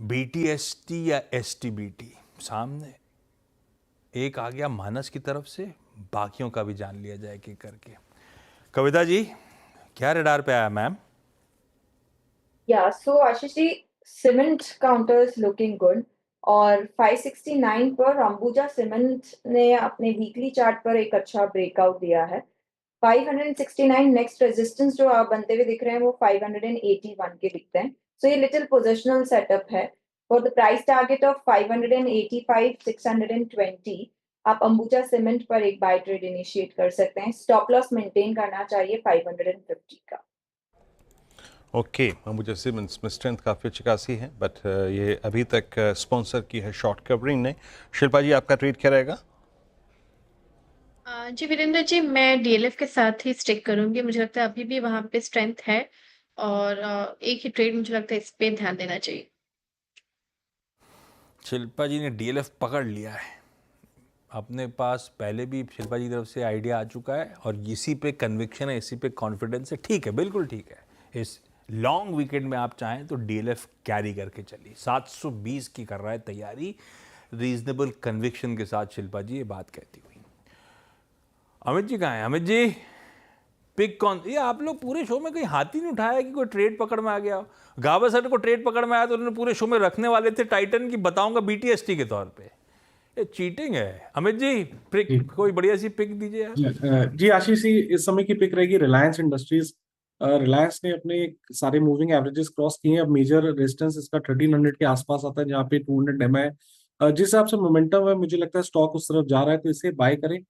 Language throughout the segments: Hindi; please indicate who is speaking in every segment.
Speaker 1: BTST या STBT सामने एक आ गया मानस की तरफ से, बाकियों का भी जान लिया जाए कि करके। कविता जी, क्या रडार पे आया ma'am?
Speaker 2: Yeah, so Ashish ji, cement counters looking good और 569 पर अंबुजा सीमेंट ने अपने वीकली चार्ट पर एक अच्छा ब्रेकआउट दिया है। 569 नेक्स्ट रेजिस्टेंस जो आप बनते हुए दिख रहे हैं वो 581 के दिखते हैं। सो ये लिटिल पोजिशनल सेटअप है for the price target of 585 620। आप अंबुजा सीमेंट पर एक बाय ट्रेड इनिशिएट कर सकते हैं। स्टॉप लॉस मेंटेन करना चाहिए 550 का।
Speaker 3: ओके, मुझे सीमेंट्स में स्ट्रेंथ काफ़ी अच्छी खासी है, बट ये अभी तक स्पॉन्सर की है शॉर्ट कवरिंग ने। शिल्पा जी, आपका ट्रेड क्या रहेगा?
Speaker 4: जी वीरेंद्र जी, मैं डीएलएफ के साथ ही स्टिक करूंगी। मुझे लगता है अभी भी वहां पे स्ट्रेंथ है और एक ही ट्रेड मुझे लगता है इस पे ध्यान देना चाहिए।
Speaker 1: शिल्पा जी ने DLF पकड़ लिया है। अपने पास पहले भी शिल्पा जी की तरफ से आइडिया आ चुका है और इसी पे कन्विक्शन है, इसी पे कॉन्फिडेंस है। ठीक है, बिल्कुल ठीक है। इस लॉन्ग वीकेंड में आप चाहें तो DLF कैरी करके चलिए। 720 की कर रहा है तैयारी, रीजनेबल कन्विक्शन के साथ शिल्पा जी ये बात कहती हुई। अमित जी कहाँ हैं? अमित जी, पिक कौन? ये आप लोग पूरे शो में कहीं हाथ ही नहीं उठाया कि कोई ट्रेड पकड़ में आ गया। गावस्कर को ट्रेड पकड़ में आया तो उन्होंने पूरे शो में रखने वाले थे टाइटन की, बताऊंगा BTST के तौर पे। ये चीटिंग है। अमित जी, पिक कोई बढ़िया सी पिक दीजिए यार।
Speaker 5: जी आशीष जी, इस समय की पिक रहेगी रिलायंस इंडस्ट्रीज। रिलायंस ने अपने सारे मूविंग एवरेजेस क्रॉस किए हैं। अब मेजर रेजिस्टेंस इसका 1300 के आसपास आता है, जहाँ पे 200 एमए है। जिस हिसाब से मोमेंटम है, मुझे लगता है स्टॉक उस तरफ जा रहा है, तो इसे बाय करें।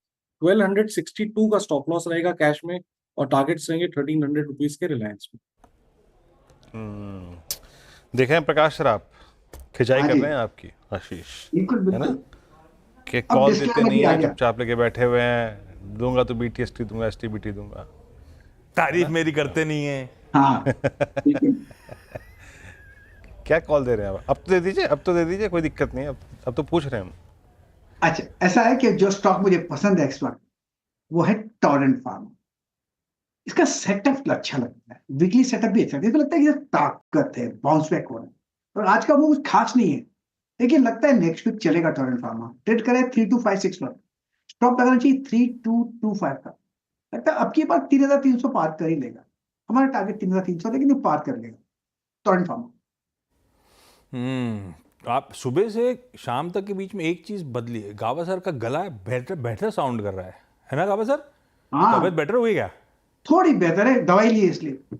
Speaker 5: 1262 का स्टॉप लॉस रहेगा कैश में और टारगेट्स रहेंगे 1300 रुपीज के रिलायंस में।
Speaker 3: देखें प्रकाश सर, आप खिंचाई कर रहे हैं आपकी आशीष,
Speaker 6: बिल्कुल
Speaker 3: है ना,
Speaker 6: बिल्कुल।
Speaker 3: कि
Speaker 6: अब
Speaker 3: कॉल
Speaker 6: disclaimer
Speaker 3: देते नहीं
Speaker 6: भी आ
Speaker 3: है,
Speaker 6: गया।
Speaker 3: चुपचाप लेके बैठे हुए हैं। दूंगा तो BTST दूंगा, STBT दूंगा।
Speaker 1: तारीफ मेरी करते नहीं है।
Speaker 6: हाँ बिल्कुल।
Speaker 3: क्या कॉल दे रहे हैं आप? अब तो दे दीजिए, अब तो दे दीजिए, कोई दिक्कत नहीं है। अब तो पूछ रहे हैं हम।
Speaker 6: अच्छा, ऐसा है कि जो स्टॉक मुझे पसंद है इस वक्त वो है टोरेंट फार्मा। इसका सेटअप अच्छा लगता है, वीकली सेटअप भी अच्छा लगता है। इसको लगता है कि ये ताकत है, बाउंस बैक हो रहा है, और आज का वो कुछ खास नहीं है, लेकिन लगता है नेक्स्ट वीक चलेगा। टोरेंट फार्मा ट्रेड करे 3256 पर, स्टॉप लगाना चाहिए 3225 का। लगता है अब की बार 3300 पार कर ही लेगा। हमारा टारगेट 3300, लेकिन ये पार कर लेगा टोरेंट फार्मा।
Speaker 1: आप सुबह से शाम तक के बीच में एक चीज बदली है, गावस्कर का गला बेटर बेटर साउंड कर रहा है ना गावस्कर?
Speaker 6: हाँ,
Speaker 1: तबीयत बेटर हुई क्या?
Speaker 6: थोड़ी बेहतर है, दवाई ली है इसलिए।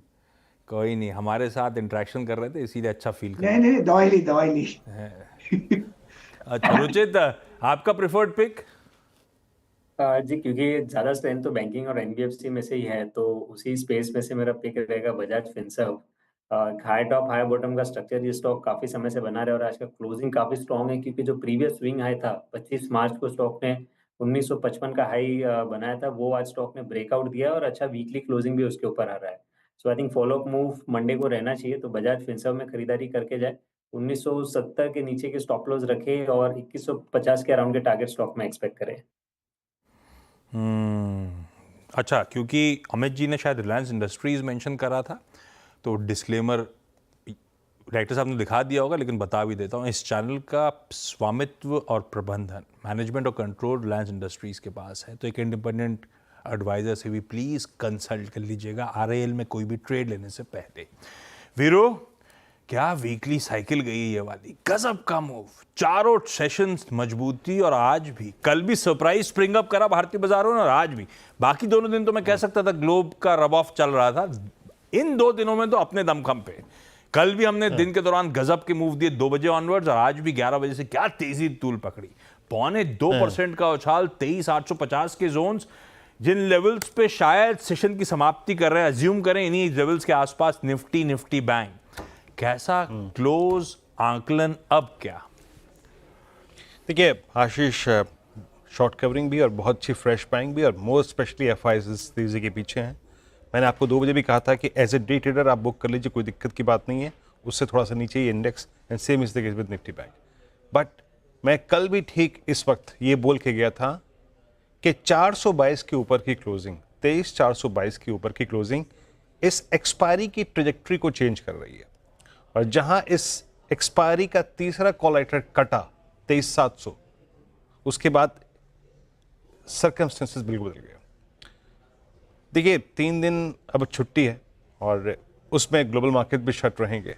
Speaker 1: कोई नहीं, हमारे साथ इंटरेक्शन कर रहे थे इसीलिए अच्छा फील कर
Speaker 6: नहीं नहीं, दवाई ली।
Speaker 1: अच्छा रुचित, आपका प्रेफर्ड पिक?
Speaker 7: जी, क्योंकि ज़्यादा स्ट्रेंथ तो बैंकिंग और एनबीएफसी में से ही है, तो उसी स्पेस में से मेरा पिक रहेगा Bajaj Finserv. High top high bottom का स्ट्रक्चर ये स्टॉक काफ़ी समय से बना रहा है और आज का क्लोजिंग काफ़ी स्ट्रॉन्ग है, क्योंकि जो प्रीवियस स्विंग हाई था 25 मार्च को स्टॉक ने 1955 का हाई बनाया था, वो आज स्टॉक ने ब्रेकआउट दिया और अच्छा वीकली क्लोजिंग भी उसके ऊपर आ रहा है। So I think follow up move Monday को रहना चाहिए, तो बजाज फिनसर्व में खरीदारी करके जाए। 1970 के नीचे के स्टॉप लॉस रखे और 2150 के अराउंड के टारगेट स्टॉक में एक्सपेक्ट करें।
Speaker 1: अच्छा, क्योंकि अमित जी ने शायद रिलायंस इंडस्ट्रीज मेंशन करा था, तो डिस्क्लेमर डायरेक्टर साहब ने दिखा दिया होगा, लेकिन बता भी देता हूँ। इस चैनल का स्वामित्व और प्रबंधन, मैनेजमेंट और कंट्रोल रिलायंस इंडस्ट्रीज के पास है, तो एक इंडिपेंडेंट एडवाइजर से भी प्लीज़ कंसल्ट कर लीजिएगा RIL में कोई भी ट्रेड लेने से पहले। वीरो, क्या वीकली साइकिल गई है ये वाली, गजब का मूव, चारों सेशंस मजबूती, और आज भी, कल भी सरप्राइज स्प्रिंग अप करा भारतीय बाजारों ने और आज भी। बाकी दोनों दिन तो मैं कह सकता था ग्लोब का रब ऑफ चल रहा था, इन 2 दिनों में तो अपने दमखम पे। कल भी हमने दिन के दौरान गजब के मूव दिए 2 बजे ऑनवर्ड्स, और आज भी 11 बजे से क्या तेजी तूल पकड़ी। 2.25% का उछाल, 23,850 के जोन्स, जिन लेवल्स पे शायद सेशन की समाप्ति कर रहे हैं, अज्यूम करें इन्हीं लेवल्स के आसपास निफ्टी बैंक। कैसा क्लोज आंकलन अब क्या?
Speaker 3: देखिए आशीष, शॉर्ट कवरिंग भी और बहुत अच्छी फ्रेश बाइंग भी, और मोर स्पेशली एफआईज इस तेजी के पीछे हैं। मैंने आपको 2 बजे भी कहा था कि एज ए डे ट्रेडर आप बुक कर लीजिए, कोई दिक्कत की बात नहीं है। उससे थोड़ा सा नीचे ही index, and same is the case with Nifty bank. But मैं कल भी ठीक इस वक्त ये बोल के गया था कि 422 के ऊपर की क्लोजिंग, 23,422 के ऊपर की क्लोजिंग इस एक्सपायरी की ट्रेजेक्ट्री को चेंज कर रही है। और जहां इस एक्सपायरी का तीसरा कॉल राइटर कटा 23,700, उसके बाद सर्कमस्टेंसेस बिल्कुल बदल गए। देखिए 3 दिन अब छुट्टी है और उसमें ग्लोबल मार्केट भी शट रहेंगे।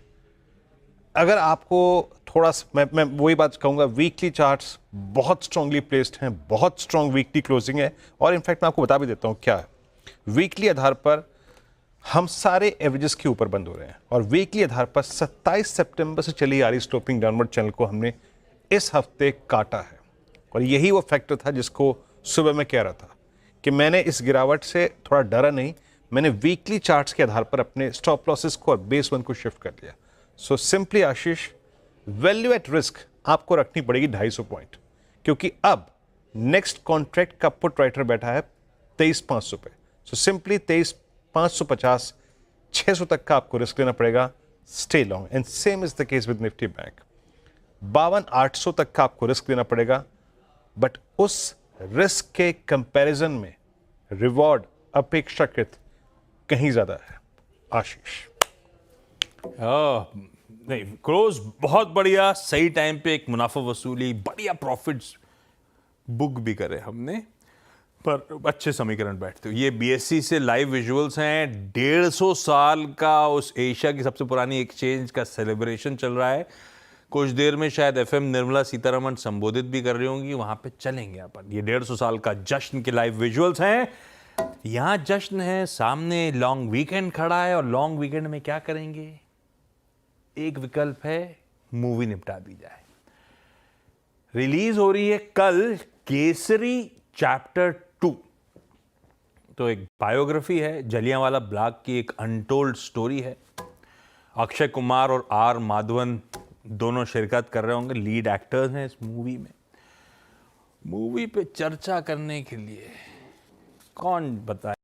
Speaker 3: अगर आपको थोड़ा मैं वही बात कहूँगा, वीकली चार्ट्स बहुत स्ट्रांगली प्लेस्ड हैं, बहुत स्ट्रांग वीकली क्लोजिंग है, और इनफैक्ट मैं आपको बता भी देता हूँ क्या है। वीकली आधार पर हम सारे एवरेजेस के ऊपर बंद हो रहे हैं, और वीकली आधार पर 27 सितंबर से चली आ रही स्लोपिंग डाउनवर्ड चैनल को हमने इस हफ्ते काटा है। और यही वो फैक्टर था जिसको सुबह मैं कह रहा था कि मैंने इस गिरावट से थोड़ा डरा नहीं, मैंने वीकली चार्ट्स के आधार पर अपने स्टॉप लॉसेस को और बेस वन को शिफ्ट कर लिया। So simply Ashish, value at risk आपको रखनी पड़ेगी 250 पॉइंट, क्योंकि अब नेक्स्ट कॉन्ट्रैक्ट का पुट राइटर बैठा है 23,500 पे। सो सिंपली 23,550 600 तक का आपको रिस्क लेना पड़ेगा, stay long, and same is the case with Nifty bank. 52,800 तक का आपको रिस्क लेना पड़ेगा, बट उस रिस्क के कंपैरिजन में रिवॉर्ड अपेक्षाकृत कहीं ज्यादा है आशीष।
Speaker 1: नहीं, क्लोज बहुत बढ़िया, सही टाइम पे एक मुनाफा वसूली, बढ़िया प्रॉफिट्स बुक भी करे हमने, पर अच्छे समीकरण बैठते हो। ये बीएससी से लाइव विजुअल्स हैं। 150 साल का उस एशिया की सबसे पुरानी एक्सचेंज का सेलिब्रेशन चल रहा है। कुछ देर में शायद एफएम निर्मला सीतारमण संबोधित भी कर रही होंगी, वहां पे चलेंगे अपन। ये 150 साल का जश्न के लाइव विजुअल्स हैं। यहाँ जश्न है, सामने लॉन्ग वीकेंड खड़ा है, और लॉन्ग वीकेंड में क्या करेंगे? एक विकल्प है, मूवी निपटा दी जाए। रिलीज हो रही है कल केसरी चैप्टर 2। तो एक बायोग्राफी है, जलियांवाला बाग की एक अनटोल्ड स्टोरी है। अक्षय कुमार और आर माधवन दोनों शिरकत कर रहे होंगे, लीड एक्टर्स हैं इस मूवी में। मूवी पे चर्चा करने के लिए कौन बताए